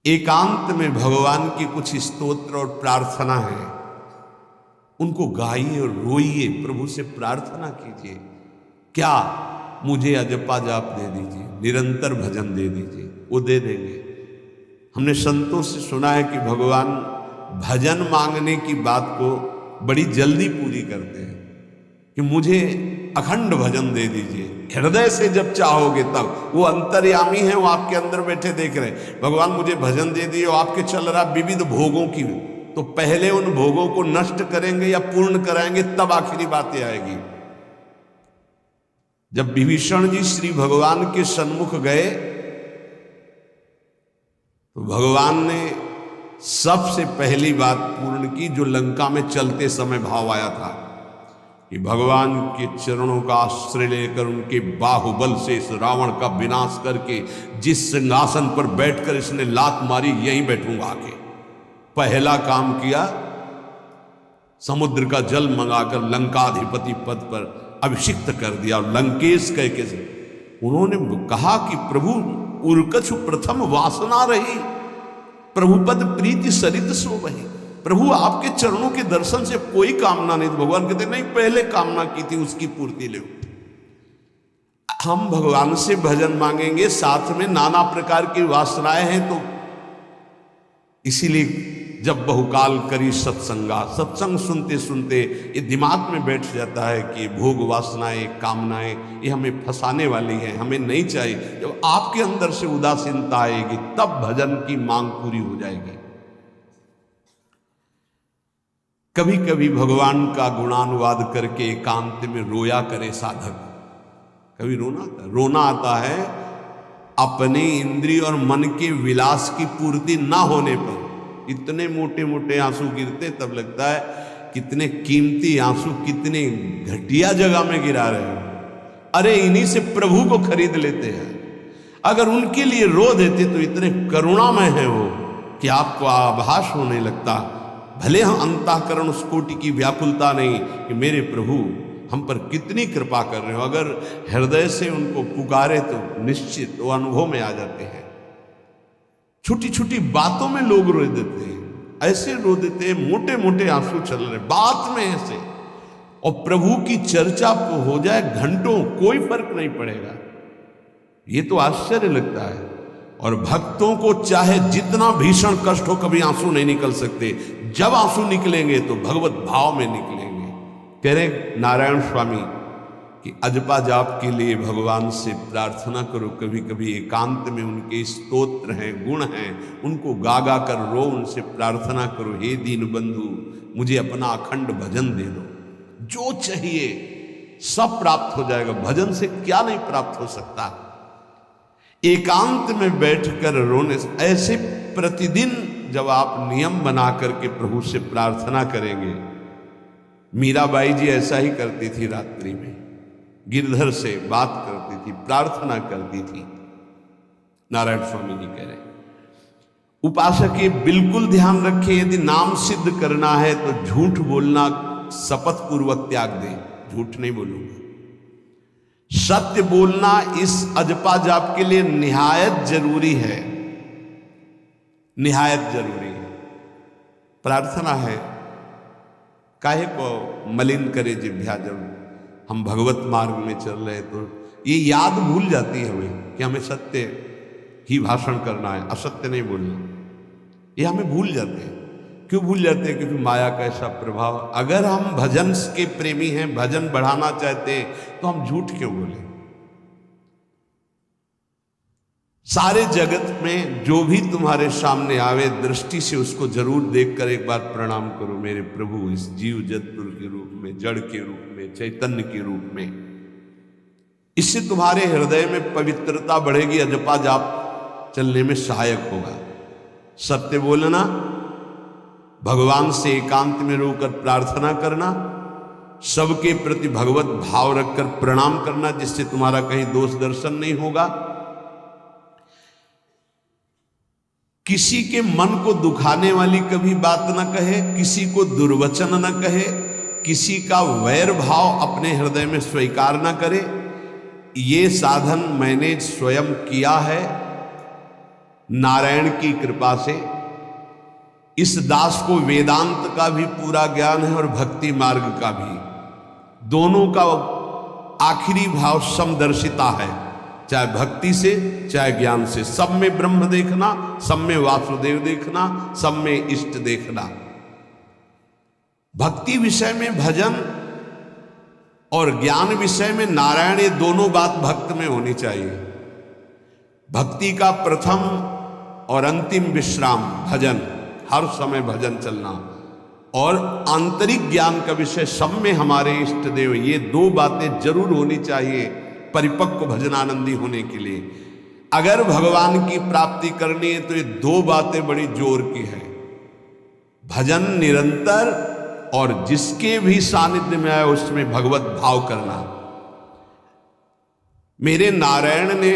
एकांत में भगवान की कुछ स्तोत्र और प्रार्थना है, उनको गाइए और रोइए, प्रभु से प्रार्थना कीजिए। क्या? मुझे अजपा जाप दे दीजिए, निरंतर भजन दे दीजिए, वो दे देंगे। हमने संतों से सुना है कि भगवान भजन मांगने की बात को बड़ी जल्दी पूरी करते हैं कि मुझे अखंड भजन दे दीजिए, हृदय से जब चाहोगे तब। वो अंतर्यामी है, वो आपके अंदर बैठे देख रहे हैं। भगवान मुझे भजन दे दिए, आपके चल रहा विविध भोगों की, तो पहले उन भोगों को नष्ट करेंगे या पूर्ण कराएंगे, तब आखिरी बातें आएगी। जब विभीषण जी श्री भगवान के सन्मुख गए तो भगवान ने सबसे पहली बात पूर्ण की, जो लंका में चलते समय भाव आया था कि भगवान के चरणों का आश्रय लेकर उनके बाहुबल से इस रावण का विनाश करके जिस सिंहासन पर बैठकर इसने लात मारी, यहीं बैठूंगा आके। पहला काम किया, समुद्र का जल मंगाकर लंकाधिपति पद पर अभिषिक्त कर दिया। और लंकेश कह के उन्होंने कहा कि प्रभु उर्कछु प्रथम वासना रही, प्रभुपद प्रीति सरित सो वही। प्रभु आपके चरणों के दर्शन से कोई कामना नहीं। तो भगवान कहते नहीं, पहले कामना की थी उसकी पूर्ति ले। हम भगवान से भजन मांगेंगे, साथ में नाना प्रकार की वासनाएं हैं, तो इसीलिए जब बहुकाल करी सत्संगा, सत्संग सुनते सुनते ये दिमाग में बैठ जाता है कि भोग वासनाएं, कामनाएं ये हमें फंसाने वाली है, हमें नहीं चाहिए। जब आपके अंदर से उदासीनता आएगी तब भजन की मांग पूरी हो जाएगी। कभी कभी भगवान का गुणानुवाद करके एकांत में रोया करे साधक। कभी रोना आता है अपने इंद्रिय और मन के विलास की पूर्ति ना होने पर। इतने मोटे मोटे आंसू गिरते, तब लगता है कितने कीमती आंसू कितने घटिया जगह में गिरा रहे हो। अरे इन्हीं से प्रभु को खरीद लेते हैं। अगर उनके लिए रो देते तो इतने करुणामय है वो कि आपको आभास होने लगता। भले हम अंतःकरण उस कोटि की व्याकुलता नहीं कि मेरे प्रभु हम पर कितनी कृपा कर रहे हो, अगर हृदय से उनको पुकारे तो निश्चित वो अनुभव में आ जाते हैं। छोटी छोटी बातों में लोग रो देते हैं, ऐसे रो देते हैं, मोटे मोटे आंसू चल रहे बात में ऐसे, और प्रभु की चर्चा हो जाए घंटों, कोई फर्क नहीं पड़ेगा। ये तो आश्चर्य लगता है। और भक्तों को चाहे जितना भीषण कष्ट हो, कभी आंसू नहीं निकल सकते। जब आंसू निकलेंगे तो भगवत भाव में निकलेंगे। कह रहे नारायण स्वामी कि अजपा जाप के लिए भगवान से प्रार्थना करो। कभी कभी एकांत में उनके स्तोत्र हैं, गुण हैं, उनको गा गा कर रो, उनसे प्रार्थना करो, हे दीन बंधु मुझे अपना अखंड भजन दे दो। जो चाहिए सब प्राप्त हो जाएगा। भजन से क्या नहीं प्राप्त हो सकता। एकांत में बैठकर रोने से, ऐसे प्रतिदिन जब आप नियम बना करके प्रभु से प्रार्थना करेंगे। मीराबाई जी ऐसा ही करती थी, रात्रि में गिरधर से बात करती थी, प्रार्थना करती थी। नारायण स्वामी जी कह रहे उपासक ये बिल्कुल ध्यान रखें, यदि नाम सिद्ध करना है तो झूठ बोलना शपथ पूर्वक त्याग दें। झूठ नहीं बोलूंगा, सत्य बोलना इस अजपा जाप के लिए निहायत जरूरी है, निहायत जरूरी है। प्रार्थना है, काहे को मलिन करे जिह्वा। जब हम भगवत मार्ग में चल रहे तो ये याद भूल जाती है हमें कि हमें सत्य ही भाषण करना है, असत्य नहीं बोलना। ये हमें भूल जाते हैं। क्यों भूल जाते हैं? क्योंकि माया का ऐसा प्रभाव। अगर हम भजन के प्रेमी हैं, भजन बढ़ाना चाहते हैं, तो हम झूठ क्यों बोले? सारे जगत में जो भी तुम्हारे सामने आवे, दृष्टि से उसको जरूर देखकर एक बार प्रणाम करो। मेरे प्रभु इस जीव जंतु के रूप में, जड़ के रूप में, चैतन्य के रूप में। इससे तुम्हारे हृदय में पवित्रता बढ़ेगी, अजपा जाप चलने में सहायक होगा। सत्य बोलना, भगवान से एकांत में रोकर प्रार्थना करना, सबके प्रति भगवत भाव रखकर प्रणाम करना, जिससे तुम्हारा कहीं दोष दर्शन नहीं होगा। किसी के मन को दुखाने वाली कभी बात न कहे, किसी को दुर्वचन न कहे, किसी का वैर भाव अपने हृदय में स्वीकार न करे। ये साधन मैंने स्वयं किया है। नारायण की कृपा से इस दास को वेदांत का भी पूरा ज्ञान है और भक्ति मार्ग का भी, दोनों का आखिरी भाव समदर्शिता है, चाहे भक्ति से चाहे ज्ञान से। सब में ब्रह्म देखना, सब में वासुदेव देखना, सब में इष्ट देखना। भक्ति विषय में भजन और ज्ञान विषय में नारायण, ये दोनों बात भक्त में होनी चाहिए। भक्ति का प्रथम और अंतिम विश्राम भजन, हर समय भजन चलना, और आंतरिक ज्ञान का विषय सब में हमारे इष्ट देव, ये दो बातें जरूर होनी चाहिए परिपक्व भजनानंदी होने के लिए। अगर भगवान की प्राप्ति करनी है तो ये दो बातें बड़ी जोर की है, भजन निरंतर और जिसके भी सानिध्य में आए उसमें भगवत भाव करना। मेरे नारायण ने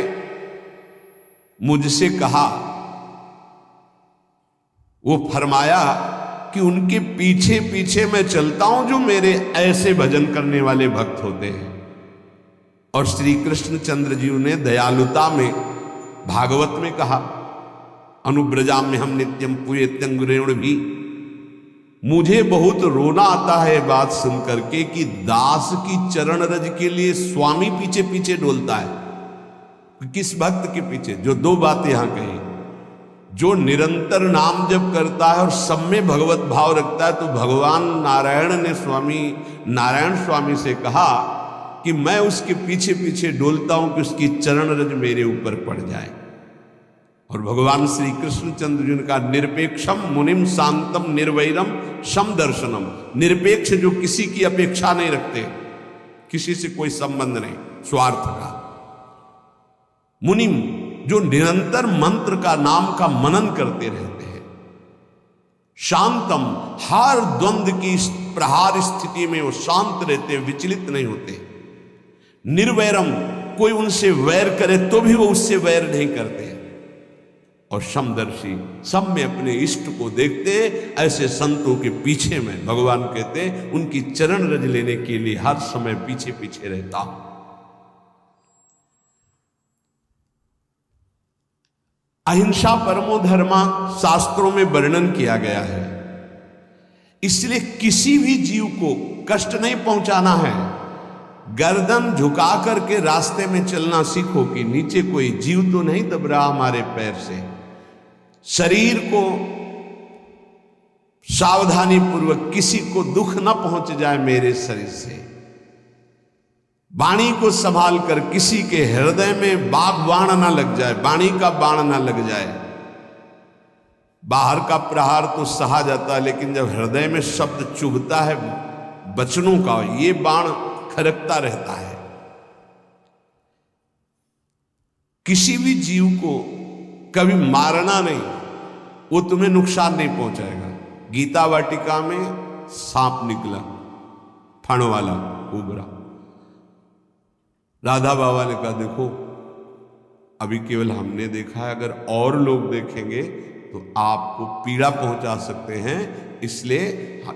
मुझसे कहा, वो फरमाया कि उनके पीछे पीछे मैं चलता हूं जो मेरे ऐसे भजन करने वाले भक्त होते हैं। और श्री कृष्ण चंद्र जी ने दयालुता में भागवत में कहा, अनुब्रजा में हम नित्यम पूयत्यंगुरेण भी। मुझे बहुत रोना आता है बात सुन करके कि दास की चरण रज के लिए स्वामी पीछे पीछे डोलता है। किस भक्त के पीछे? जो दो बातें यहां कही, जो निरंतर नाम जप करता है और सब में भगवत भाव रखता है। तो भगवान नारायण ने नारायण स्वामी से कहा कि मैं उसके पीछे पीछे डोलता हूं कि उसकी चरण रज मेरे ऊपर पड़ जाए। और भगवान श्री कृष्णचंद्र जी ने कहा, निरपेक्षम मुनिम शांतम निर्वैरम सम दर्शनम। निरपेक्ष जो किसी की अपेक्षा नहीं रखते, किसी से कोई संबंध नहीं, स्वार्थ का। मुनिम जो निरंतर मंत्र का नाम का मनन करते रहते हैं। शांतम हर द्वंद्व की प्रहार स्थिति में वो शांत रहते, विचलित नहीं होते। निर्वैरम कोई उनसे वैर करे तो भी वो उससे वैर नहीं करते। और समदर्शी सब में अपने इष्ट को देखते। ऐसे संतों के पीछे में भगवान कहते उनकी चरण रज लेने के लिए हर समय पीछे पीछे रहता हूं। अहिंसा परमो धर्मा शास्त्रों में वर्णन किया गया है, इसलिए किसी भी जीव को कष्ट नहीं पहुंचाना है। गर्दन झुका करके रास्ते में चलना सीखो कि नीचे कोई जीव तो नहीं दब रहा हमारे पैर से। शरीर को सावधानी पूर्वक, किसी को दुख न पहुंच जाए मेरे शरीर से। वाणी को संभाल कर, किसी के हृदय में बाण ना लग जाए, वाणी का बाण ना लग जाए। बाहर का प्रहार तो सहा जाता है, लेकिन जब हृदय में शब्द चुभता है वचनों का, ये बाण खरकता रहता है। किसी भी जीव को कभी मारना नहीं, वो तुम्हें नुकसान नहीं पहुंचाएगा। गीता वाटिका में सांप निकला, फण वाला कोबरा। राधा बाबा ने कहा, देखो अभी केवल हमने देखा है, अगर और लोग देखेंगे तो आपको पीड़ा पहुंचा सकते हैं, इसलिए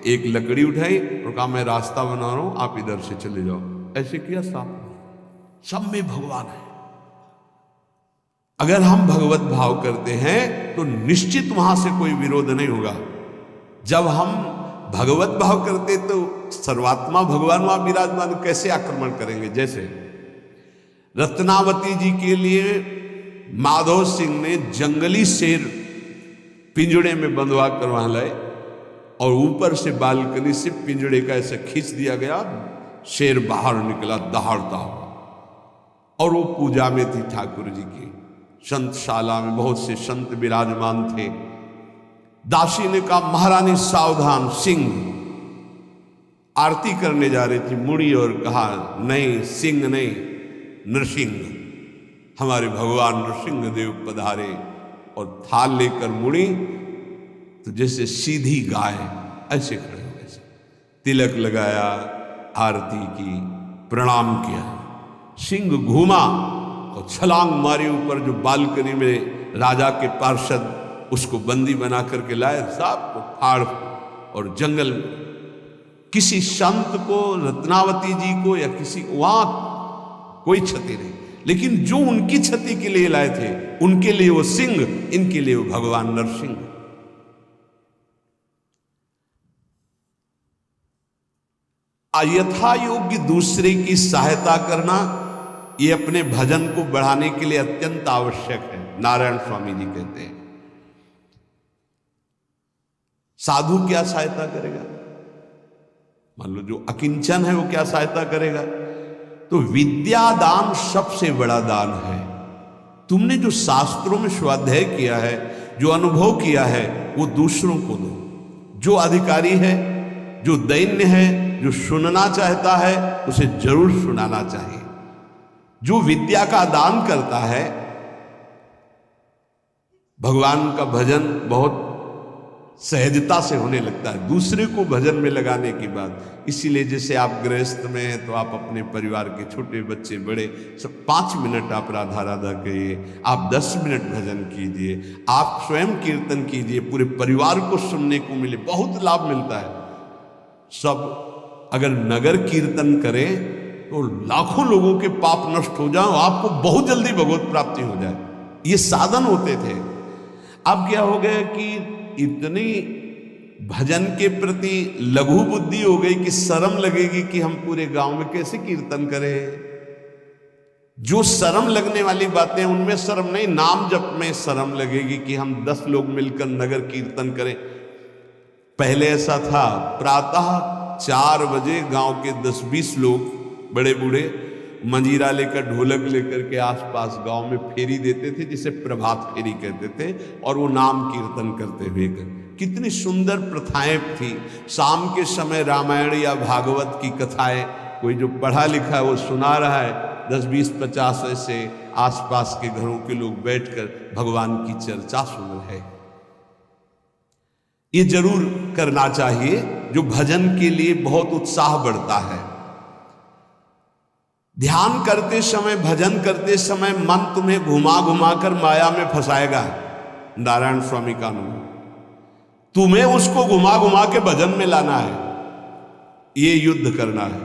एक लकड़ी उठाई और कहा मैं रास्ता बना रहा हूं, आप इधर से चले जाओ। ऐसे किया सांप। सब में भगवान है। अगर हम भगवत भाव करते हैं तो निश्चित वहां से कोई विरोध नहीं होगा। जब हम भगवत भाव करते तो सर्वात्मा भगवान वहां विराजमान, कैसे आक्रमण करेंगे? जैसे रत्नावती जी के लिए माधव सिंह ने जंगली शेर पिंजड़े में बंधवा कर वहां लाए और ऊपर से बालकनी से पिंजड़े का ऐसे खींच दिया गया, शेर बाहर निकला दहाड़ता हुआ। और वो पूजा में थी ठाकुर जी की। संतशाला में बहुत से संत विराजमान थे। दासी ने कहा, महारानी सावधान, सिंह। आरती करने जा रही थी, मुड़ी और कहा, नहीं सिंह नहीं, नृसिंह। हमारे भगवान नृसिंह देव पधारे। और थाल लेकर मुड़ी तो जैसे सीधी गाय ऐसे खड़े हो गए। तिलक लगाया, आरती की, प्रणाम किया। सिंह घूमा और छलांग मारी ऊपर, जो बालकनी में राजा के पार्षद उसको बंदी बना करके लाए, सांप को फाड़ और जंगल में। किसी संत को, रत्नावती जी को या किसी, वहां कोई क्षति नहीं, लेकिन जो उनकी क्षति के लिए लाए थे, उनके लिए वो सिंह, इनके लिए वो भगवान नरसिंह। यथा योग्य दूसरे की सहायता करना, ये अपने भजन को बढ़ाने के लिए अत्यंत आवश्यक है। नारायण स्वामी जी कहते हैं, साधु क्या सहायता करेगा? मान लो जो अकिंचन है वो क्या सहायता करेगा? तो विद्या दान सबसे बड़ा दान है। तुमने जो शास्त्रों में स्वाध्याय किया है, जो अनुभव किया है, वो दूसरों को दो। जो अधिकारी है, जो दैन्य है, जो सुनना चाहता है, उसे जरूर सुनाना चाहिए। जो विद्या का दान करता है, भगवान का भजन बहुत सहजता से होने लगता है, दूसरे को भजन में लगाने की बात। इसीलिए जैसे आप गृहस्थ में हैं तो आप अपने परिवार के छोटे बच्चे बड़े सब 5 मिनट आप राधा राधा कहिए, आप 10 मिनट भजन कीजिए, आप स्वयं कीर्तन कीजिए, पूरे परिवार को सुनने को मिले, बहुत लाभ मिलता है। सब अगर नगर कीर्तन करें तो लाखों लोगों के पाप नष्ट हो जाए, आपको बहुत जल्दी भगवत प्राप्ति हो जाए। ये साधन होते थे। अब क्या हो गया कि इतनी भजन के प्रति लघु बुद्धि हो गई कि शर्म लगेगी कि हम पूरे गांव में कैसे कीर्तन करें। जो शर्म लगने वाली बातें, उनमें शर्म नहीं, नाम जप में शर्म लगेगी कि हम 10 लोग मिलकर नगर कीर्तन करें। पहले ऐसा था, प्रातः 4 बजे गांव के 10-20 लोग बड़े बूढ़े मंजीरा लेकर, ढोलक लेकर के आसपास गांव में फेरी देते थे, जिसे प्रभात फेरी कहते थे, और वो नाम कीर्तन करते हुए कितनी सुंदर प्रथाएं थी। शाम के समय रामायण या भागवत की कथाएं, कोई जो पढ़ा लिखा है वो सुना रहा है, 10, 20, 50 ऐसे आसपास के घरों के लोग बैठकर भगवान की चर्चा सुन रहे हैं। ये जरूर करना चाहिए, जो भजन के लिए बहुत उत्साह बढ़ता है। ध्यान करते समय, भजन करते समय मन तुम्हें घुमा घुमा कर माया में फंसाएगा। नारायण स्वामी का अनुभव, तुम्हें उसको घुमा घुमा के भजन में लाना है, ये युद्ध करना है।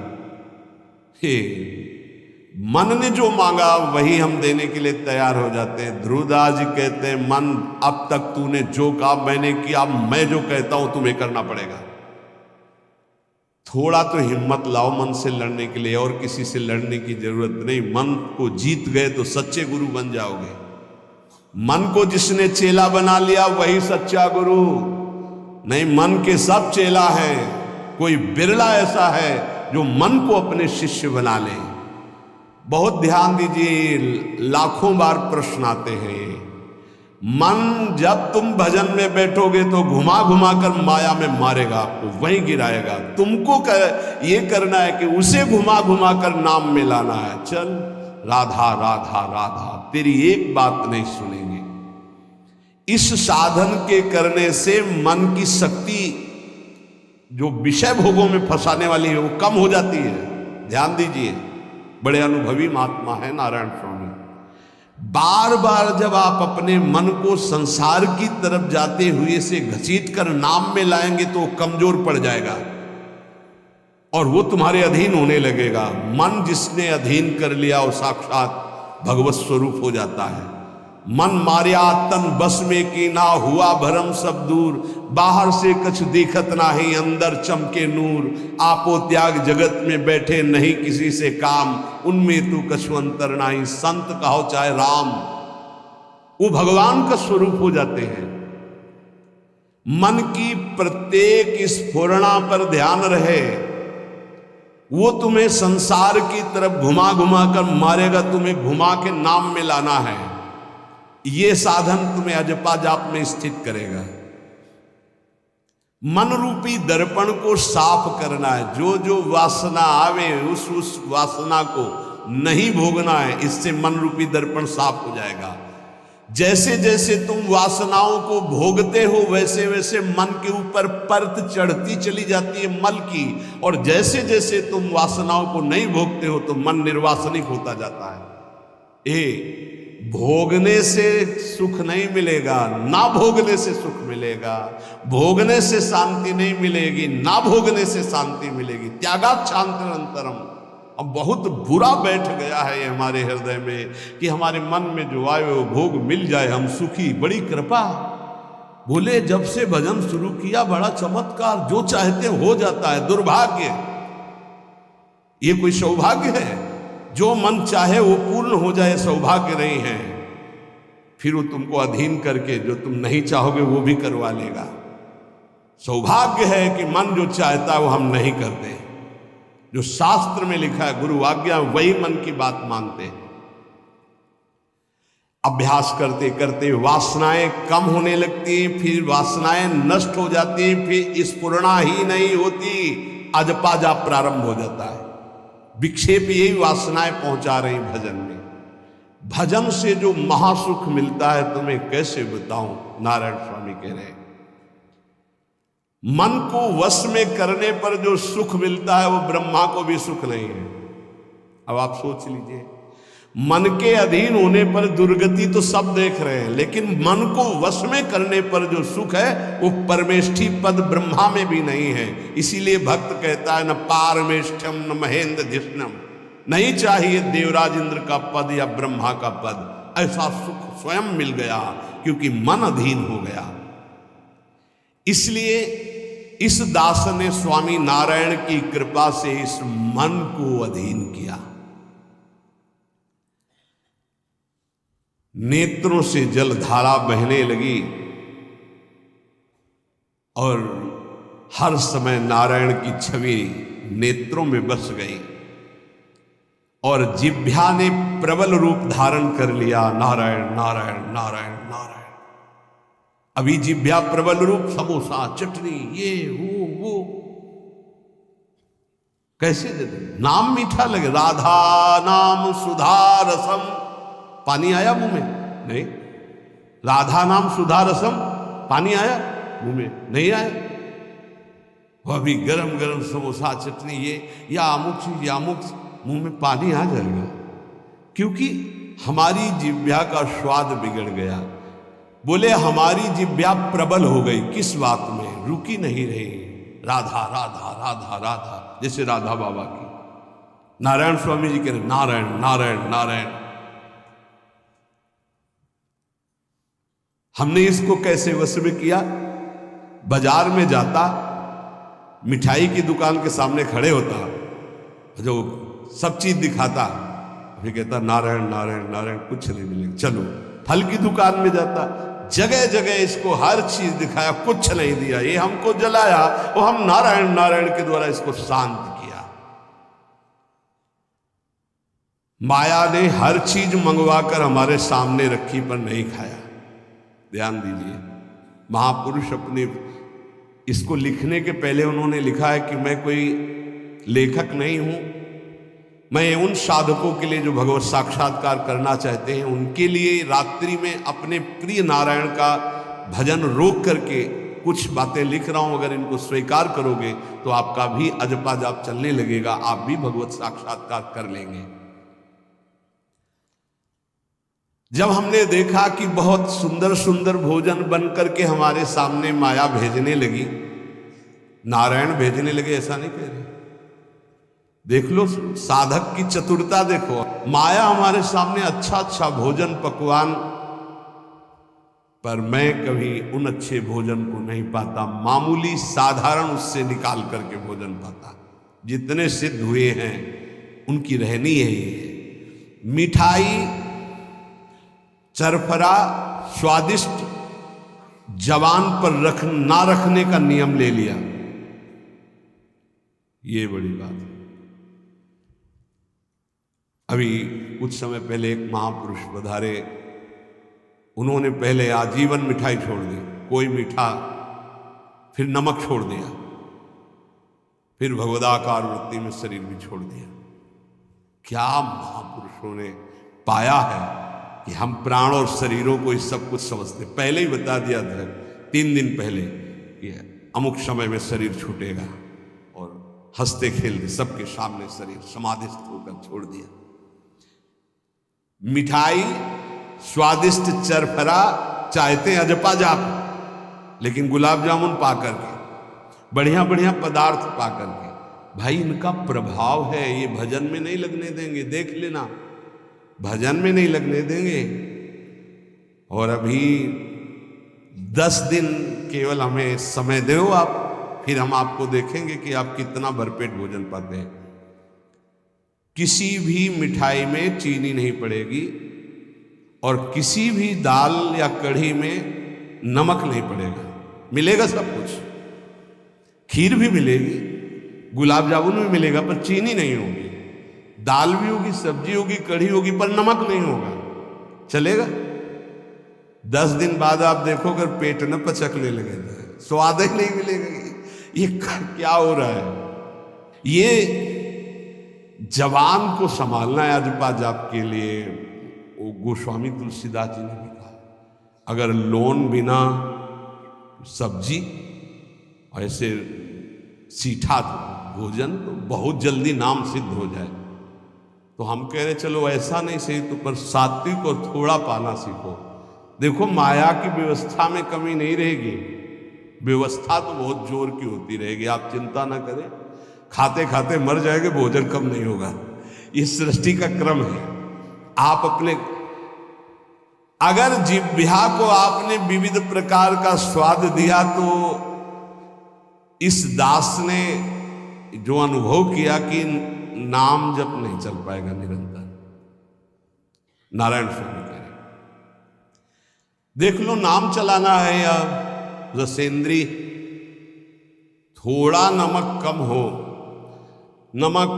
हे मन ने जो मांगा वही हम देने के लिए तैयार हो जाते हैं। ध्रुवदास जी कहते हैं, मन अब तक तूने जो कहा मैंने किया, मैं जो कहता हूं तुम्हें करना पड़ेगा। थोड़ा तो हिम्मत लाओ मन से लड़ने के लिए, और किसी से लड़ने की जरूरत नहीं। मन को जीत गए तो सच्चे गुरु बन जाओगे। मन को जिसने चेला बना लिया वही सच्चा गुरु नहीं। मन के सब चेला हैं, कोई बिरला ऐसा है जो मन को अपने शिष्य बना ले। बहुत ध्यान दीजिए, लाखों बार प्रश्न आते हैं। मन जब तुम भजन में बैठोगे तो घुमा घुमा कर माया में मारेगा, आपको वहीं गिराएगा। तुमको ये करना है कि उसे घुमा घुमा कर नाम में लाना है। चल राधा राधा राधा, तेरी एक बात नहीं सुनेंगे। इस साधन के करने से मन की शक्ति जो विषय भोगों में फंसाने वाली है वो कम हो जाती है। ध्यान दीजिए, बड़े अनुभवी महात्मा है नारायण स्वामी। बार बार जब आप अपने मन को संसार की तरफ जाते हुए से घसीट कर नाम में लाएंगे तो वो कमजोर पड़ जाएगा और वो तुम्हारे अधीन होने लगेगा। मन जिसने अधीन कर लिया वो साक्षात भगवत स्वरूप हो जाता है। मन मार्या तन बस में की ना, हुआ भरम सब दूर। बाहर से कछ दिखत नाही, अंदर चमके नूर। आपो त्याग जगत में बैठे, नहीं किसी से काम। उनमें तू कछु अंतर नाही, संत कहो चाहे राम। वो भगवान का स्वरूप हो जाते हैं। मन की प्रत्येक स्फुरणा पर ध्यान रहे, वो तुम्हें संसार की तरफ घुमा घुमा कर मारेगा, तुम्हें घुमा के नाम में लाना है। ये साधन तुम्हें अजपा जाप में स्थित करेगा। मन रूपी दर्पण को साफ करना है। जो जो वासना आवे उस वासना को नहीं भोगना है। इससे मन रूपी दर्पण साफ हो जाएगा। जैसे जैसे तुम वासनाओं को भोगते हो वैसे वैसे मन के ऊपर परत चढ़ती चली जाती है मल की, और जैसे जैसे तुम वासनाओं को नहीं भोगते हो तो मन निर्वासनिक होता जाता है। भोगने से सुख नहीं मिलेगा, ना भोगने से सुख मिलेगा। भोगने से शांति नहीं मिलेगी, ना भोगने से शांति मिलेगी। त्यागात् शांतिरंतरम। अब बहुत बुरा बैठ गया है ये हमारे हृदय में कि हमारे मन में जो आए वो भोग मिल जाए, हम सुखी, बड़ी कृपा। बोले जब से भजन शुरू किया बड़ा चमत्कार, जो चाहते हो जाता है। दुर्भाग्य, ये कोई सौभाग्य है? जो मन चाहे वो पूर्ण हो जाए, सौभाग्य नहीं है। फिर वो तुमको अधीन करके जो तुम नहीं चाहोगे वो भी करवा लेगा। सौभाग्य है कि मन जो चाहता है वो हम नहीं करते। जो शास्त्र में लिखा है, गुरु आज्ञा, वही मन की बात मानते हैं। अभ्यास करते करते वासनाएं कम होने लगती हैं, फिर वासनाएं नष्ट हो जाती हैं, फिर स्फुरणा ही नहीं होती, अजपाजा प्रारंभ हो जाता है। विक्षेप यही वासनाएं पहुंचा रही भजन में। भजन से जो महासुख मिलता है तुम्हें कैसे बताऊं, नारायण स्वामी कह रहे हैं। मन को वश में करने पर जो सुख मिलता है वो ब्रह्मा को भी सुख नहीं है। अब आप सोच लीजिए, मन के अधीन होने पर दुर्गति तो सब देख रहे हैं, लेकिन मन को वश में करने पर जो सुख है वो परमेष्ठी पद ब्रह्मा में भी नहीं है। इसीलिए भक्त कहता है, न पारमेष्ठ्यम न महेंद्र धिष्णम, नहीं चाहिए देवराज इंद्र का पद या ब्रह्मा का पद। ऐसा सुख स्वयं मिल गया क्योंकि मन अधीन हो गया। इसलिए इस दास ने स्वामी नारायण की कृपा से इस मन को अधीन किया। नेत्रों से जलधारा बहने लगी और हर समय नारायण की छवि नेत्रों में बस गई और जिह्वा ने प्रबल रूप धारण कर लिया, नारायण नारायण नारायण नारायण। अभी जिह्वा प्रबल रूप, समोसा, चटनी, ये वो कैसे देते, नाम मीठा लगे, राधा नाम सुधा रसम, पानी आया मुंह में? नहीं। राधा नाम सुधा रसम, पानी आया मुंह में? नहीं आया। वो अभी गरम गरम समोसा, चटनी, ये या अमुक चीज या अमुक, मुंह में पानी आ जाएगा, क्योंकि हमारी जिह्वा का स्वाद बिगड़ गया। बोले हमारी जिह्वा प्रबल हो गई, किस बात में? रुकी नहीं रही, राधा राधा राधा राधा, जैसे राधा बाबा की। नारायण स्वामी जी कह रहे नारायण नारायण नारायण। हमने इसको कैसे वश में किया? बाजार में जाता, मिठाई की दुकान के सामने खड़े होता, जो सब चीज दिखाता, फिर कहता नारायण नारायण नारायण, कुछ नहीं मिलेगा, चलो। फल की दुकान में जाता, जगह जगह इसको हर चीज दिखाया, कुछ नहीं दिया, ये हमको जलाया, वो हम नारायण नारायण के द्वारा इसको शांत किया। माया ने हर चीज मंगवाकर हमारे सामने रखी पर नहीं खाया। ध्यान दीजिए, महापुरुष अपने इसको लिखने के पहले उन्होंने लिखा है कि मैं कोई लेखक नहीं हूं, मैं उन साधकों के लिए जो भगवत साक्षात्कार करना चाहते हैं उनके लिए रात्रि में अपने प्रिय नारायण का भजन रोक करके कुछ बातें लिख रहा हूं। अगर इनको स्वीकार करोगे तो आपका भी अजपा जाप चलने लगेगा, आप भी भगवत साक्षात्कार कर लेंगे। जब हमने देखा कि बहुत सुंदर सुंदर भोजन बन करके हमारे सामने माया भेजने लगी, नारायण भेजने लगे, ऐसा नहीं कह रहे, देख लो साधक की चतुरता देखो। माया हमारे सामने अच्छा अच्छा भोजन पकवान, पर मैं कभी उन अच्छे भोजन को नहीं पाता, मामूली साधारण उससे निकाल करके भोजन पाता। जितने सिद्ध हुए हैं उनकी रहनी है ये। मिठाई, चरफरा, स्वादिष्ट जवान पर ना रखने का नियम ले लिया, ये बड़ी बात है। अभी कुछ समय पहले एक महापुरुष पधारे, उन्होंने पहले आजीवन मिठाई छोड़ दी, कोई मीठा, फिर नमक छोड़ दिया, फिर भगवदाकार वृत्ति में शरीर भी छोड़ दिया। क्या महापुरुषों ने पाया है कि हम प्राण और शरीरों को इस सब कुछ समझते। पहले ही बता दिया था 3 दिन पहले कि अमुक समय में शरीर छूटेगा, और हंसते खेलते सबके सामने शरीर समाधिस्थ होकर छोड़ दिया। मिठाई, स्वादिष्ट चरफरा चाहते हैं अजपा जाप, लेकिन गुलाब जामुन पा करके, बढ़िया बढ़िया पदार्थ पा करके, भाई इनका प्रभाव है, ये भजन में नहीं लगने देंगे, देख लेना, भजन में नहीं लगने देंगे। और अभी 10 दिन केवल हमें समय दो आप, फिर हम आपको देखेंगे कि आप कितना भरपेट भोजन पाते हैं। किसी भी मिठाई में चीनी नहीं पड़ेगी और किसी भी दाल या कढ़ी में नमक नहीं पड़ेगा, मिलेगा सब कुछ। खीर भी मिलेगी, गुलाब जामुन भी मिलेगा, पर चीनी नहीं होगी। दाल भी होगी, सब्जी होगी, कढ़ी होगी, पर नमक नहीं होगा, चलेगा। 10 दिन बाद आप देखो अगर पेट न पचकने लगे तो स्वाद ही नहीं मिलेगा। ये क्या हो रहा है? ये जवान को संभालना है अजपा जाप के लिए। वो गोस्वामी तुलसीदास जी ने भी कहा, अगर लोन बिना सब्जी ऐसे सीठा भोजन तो बहुत जल्दी नाम सिद्ध हो जाए। तो हम कह रहे चलो ऐसा नहीं सही तो पर सात्विक और थोड़ा पाना सीखो। देखो माया की व्यवस्था में कमी नहीं रहेगी, व्यवस्था तो बहुत जोर की होती रहेगी, आप चिंता ना करें। खाते खाते मर जाएंगे, भोजन कम नहीं होगा, ये सृष्टि का क्रम है। आप अपने अगर जिह्वा को आपने विविध प्रकार का स्वाद दिया तो इस दास ने जो अनुभव किया कि नाम जप नहीं चल पाएगा निरंतर। नारायण स्वामी कह रहे, देख लो नाम चलाना है या रसेंद्री, थोड़ा नमक कम हो, नमक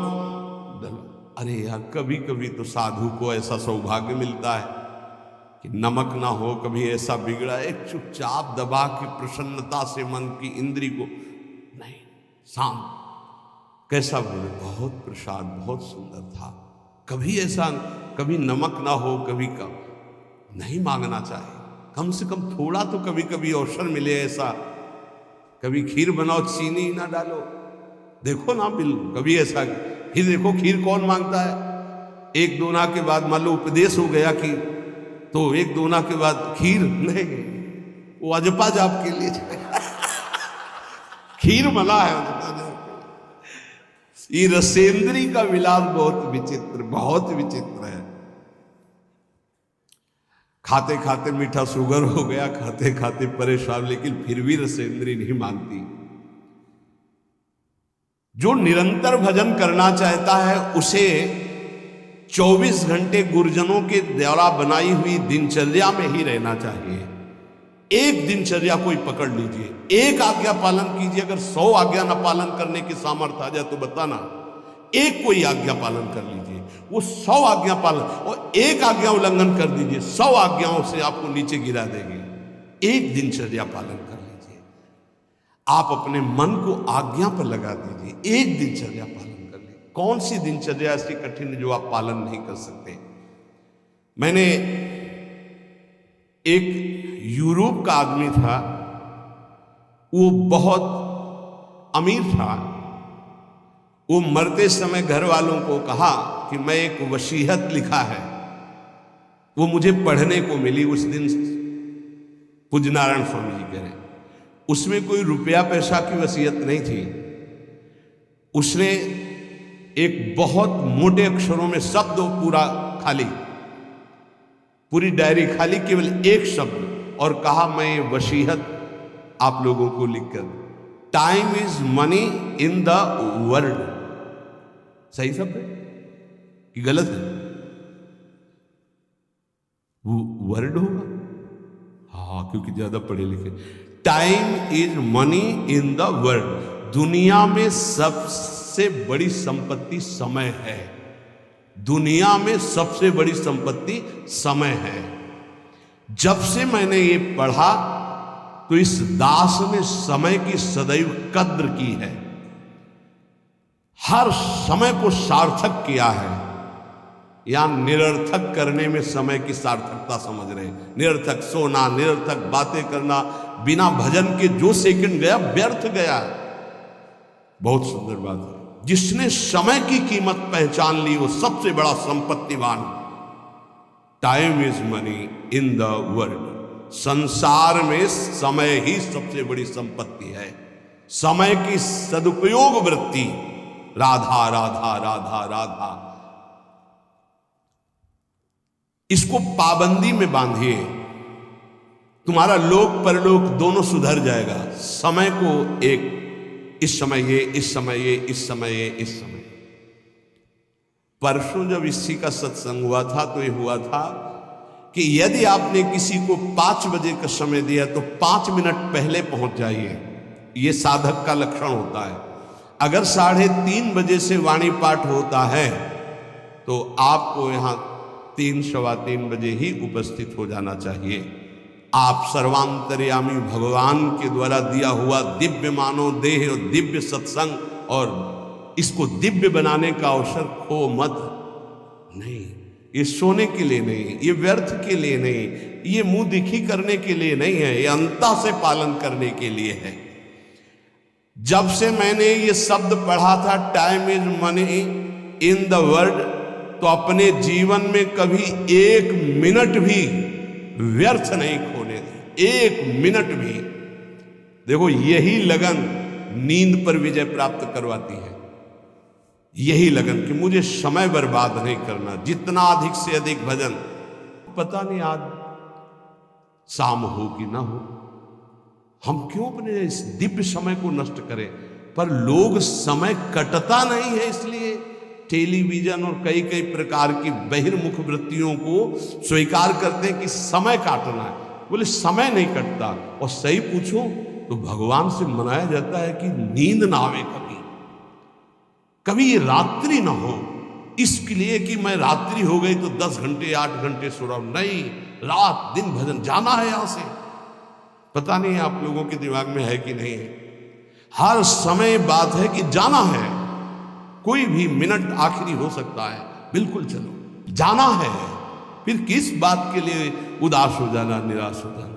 डलो। अरे यार कभी कभी तो साधु को ऐसा सौभाग्य मिलता है कि नमक ना हो, कभी ऐसा बिगड़ा एक चुपचाप दबा के प्रसन्नता से मन की इंद्री को नहीं शांत, कैसा बोले बहुत प्रसाद बहुत सुंदर था। कभी ऐसा, कभी नमक ना हो, कभी कम नहीं मांगना चाहिए, कम से कम थोड़ा तो कभी कभी अवसर मिले ऐसा। कभी खीर बनाओ चीनी ना डालो, देखो ना बिल कभी ऐसा। फिर देखो खीर कौन मांगता है? 1 दोना के बाद मान लो उपदेश हो गया कि तो 1 दोना के बाद खीर नहीं, वो अजपा जाप के लिए खीर मना है अजपा जाप। ये रसेंद्री का विलास बहुत विचित्र, बहुत विचित्र है। खाते खाते मीठा शुगर हो गया, खाते खाते परेशान, लेकिन फिर भी रसेंद्री नहीं मानती। जो निरंतर भजन करना चाहता है उसे 24 घंटे गुरुजनों के द्वारा बनाई हुई दिनचर्या में ही रहना चाहिए। एक दिनचर्या कोई पकड़ लीजिए, एक आज्ञा पालन कीजिए। अगर 100 आज्ञा न पालन करने की सामर्थ्य आ जाए तो बताना, एक कोई आज्ञा पालन कर लीजिए, वो 100 आज्ञा पालन, और एक आज्ञा उल्लंघन कर दीजिए, 100 आज्ञाओं से आपको नीचे गिरा देगी। एक दिनचर्या पालन कर लीजिए, आप अपने मन को आज्ञा पर लगा दीजिए, एक दिनचर्या पालन कर लीजिए। कौन सी दिनचर्या ऐसी कठिन जो आप पालन नहीं कर सकते? मैंने एक यूरोप का आदमी था, वो बहुत अमीर था। वो मरते समय घर वालों को कहा कि मैं एक वसीयत लिखा है, वो मुझे पढ़ने को मिली उस दिन। पूज्य नारायण स्वामी जी कह रहे, उसमें कोई रुपया पैसा की वसीयत नहीं थी। उसने एक बहुत मोटे अक्षरों में शब्द पूरा खाली, पूरी डायरी खाली, केवल एक शब्द, और कहा मैं वसीयत आप लोगों को लिखकर, time is money in the world. सही शब्द है कि गलत है? वो वर्ड होगा, हाँ, क्योंकि ज्यादा पढ़े लिखे। Time is money in the world. दुनिया में सबसे बड़ी संपत्ति समय है। दुनिया में सबसे बड़ी संपत्ति समय है। जब से मैंने ये पढ़ा तो इस दास ने समय की सदैव कद्र की है, हर समय को सार्थक किया है। या निरर्थक करने में समय की सार्थकता समझ रहे हैं। निरर्थक सोना, निरर्थक बातें करना, बिना भजन के जो सेकंड गया व्यर्थ गया। बहुत सुंदर बात है। जिसने समय की कीमत पहचान ली वो सबसे बड़ा संपत्तिवान। Time is money in the world. संसार में समय ही सबसे बड़ी संपत्ति है। समय की सदुपयोग वृत्ति राधा राधा राधा राधा। इसको पाबंदी में बांधिए, तुम्हारा लोक परलोक दोनों सुधर जाएगा। समय को एक, इस समय ये, इस समय ये, इस समय ये, इस समय। परसों जब इसी का सत्संग हुआ था तो ये हुआ था कि यदि आपने किसी को 5 बजे का समय दिया तो 5 मिनट पहले पहुंच जाइए। ये साधक का लक्षण होता है। अगर 3:30 बजे से वाणी पाठ होता है तो आपको यहां 3 सवा 3 बजे ही उपस्थित हो जाना चाहिए। आप सर्वांतर्यामी भगवान के द्वारा दिया हुआ दिव्य मानव देह और दिव्य सत्संग और इसको दिव्य बनाने का अवसर खो मत। नहीं, ये सोने के लिए नहीं, ये व्यर्थ के लिए नहीं, ये मुंह दिखी करने के लिए नहीं है, ये अंता से पालन करने के लिए है। जब से मैंने ये शब्द पढ़ा था time is money in the world, तो अपने जीवन में कभी 1 मिनट भी व्यर्थ नहीं खोने दी, 1 मिनट भी। देखो, यही लगन नींद पर विजय प्राप्त करवाती है। यही लगन कि मुझे समय बर्बाद नहीं करना, जितना अधिक से अधिक भजन। पता नहीं आज शाम हो कि ना हो, हम क्यों अपने इस दिव्य समय को नष्ट करें। पर लोग समय कटता नहीं है, इसलिए टेलीविजन और कई कई प्रकार की बहिर्मुख वृत्तियों को स्वीकार करते हैं कि समय काटना है। बोले समय नहीं कटता। और सही पूछो तो भगवान से मनाया जाता है कि नींद ना आवे, कभी ये रात्रि ना हो, इसके लिए कि मैं रात्रि हो गई तो 10 घंटे 8 घंटे सो रहा हूं। नहीं, रात दिन भजन जाना है यहां से। पता नहीं आप लोगों के दिमाग में है कि नहीं है। हर समय बात है कि जाना है, कोई भी मिनट आखिरी हो सकता है, बिल्कुल चलो, जाना है। फिर किस बात के लिए उदास हो जाना, निराश हो जाना,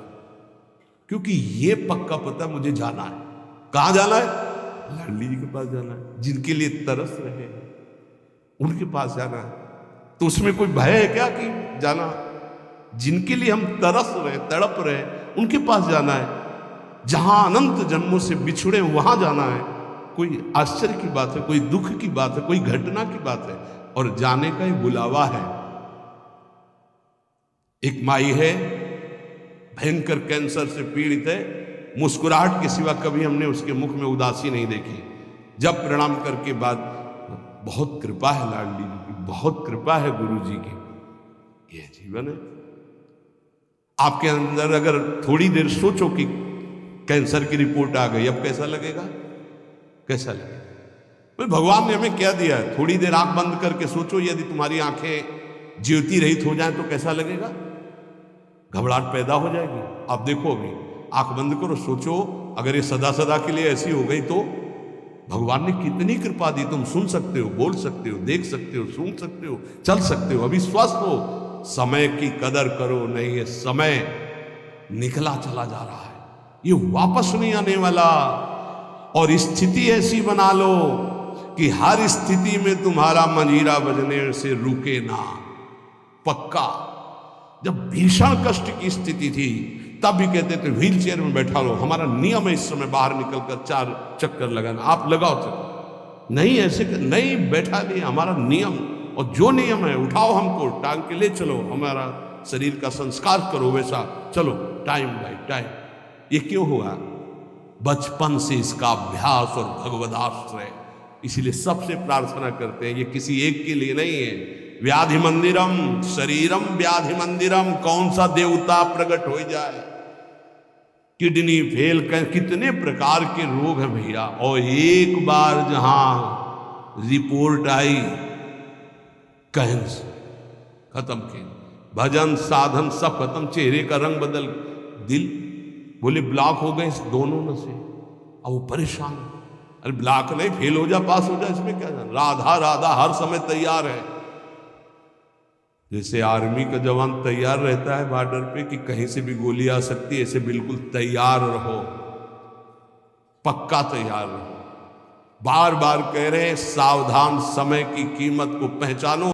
क्योंकि ये पक्का पता मुझे जाना है। कहां जाना है? लाडली जी के पास जाना है, जिनके लिए तरस रहे हैं उनके पास जाना है। तो उसमें कोई भय है क्या कि जाना? जिनके लिए हम तरस रहे, तड़प रहे, उनके पास जाना है। जहां अनंत जन्मों से बिछुड़े वहां जाना है। कोई आश्चर्य की बात है, कोई दुख की बात है, कोई घटना की बात है, और जाने का ही बुलावा है। एक माई है, भयंकर कैंसर से पीड़ित है, मुस्कुराहट के सिवा कभी हमने उसके मुख में उदासी नहीं देखी। जब प्रणाम करके बाद, बहुत कृपा है लाडली जी की, बहुत कृपा है गुरु जी की, यह जीवन है। आपके अंदर अगर थोड़ी देर सोचो कि कैंसर की रिपोर्ट आ गई, अब कैसा लगेगा? कैसा लगेगा? भगवान ने हमें क्या दिया है? थोड़ी देर आंख बंद करके सोचो, यदि तुम्हारी आंखें ज्योति रहित हो जाए तो कैसा लगेगा? घबराहट पैदा हो जाएगी। आप देखो, अभी आंख बंद करो, सोचो, अगर ये सदा सदा के लिए ऐसी हो गई तो भगवान ने कितनी कृपा दी। तुम सुन सकते हो, बोल सकते हो, देख सकते हो, सूंघ सकते हो, चल सकते हो, अभी स्वस्थ हो। समय की कदर करो, नहीं ये समय निकला चला जा रहा है, ये वापस नहीं आने वाला। और स्थिति ऐसी बना लो कि हर स्थिति में तुम्हारा मंजीरा बजने से रुके ना। पक्का जब भीषण कष्ट की स्थिति थी तब भी कहते थे व्हील चेयर में बैठा लो, हमारा नियम है इस समय बाहर निकलकर 4 चक्कर लगाना, आप लगाओ चक्कर। नहीं, ऐसे नहीं बैठा नहीं, हमारा नियम, और जो नियम है उठाओ, हमको टांग के ले चलो, हमारा शरीर का संस्कार करो, वैसा चलो, टाइम बाय टाइम। ये क्यों हुआ? बचपन से इसका अभ्यास और भगवदाश्रय। इसीलिए सबसे प्रार्थना करते हैं, ये किसी एक के लिए नहीं है। व्याधि मंदिरम शरीरम व्याधि मंदिरम, कौन सा देवता प्रकट हो जाए? किडनी फेल, कितने प्रकार के रोग हैं भैया। और एक बार जहां रिपोर्ट आई कैंसर, खत्म किया, भजन साधन सब खत्म, चेहरे का रंग बदल, दिल बोले ब्लॉक हो गए दोनों में से। अब वो परेशान, अरे ब्लॉक नहीं, फेल हो जा, पास हो जा, इसमें क्या जाना। राधा राधा हर समय तैयार है। जैसे आर्मी का जवान तैयार रहता है बॉर्डर पे कि कहीं से भी गोली आ सकती है, ऐसे बिल्कुल तैयार रहो, पक्का तैयार रहो। बार बार कह रहे हैं सावधान, समय की कीमत को पहचानो।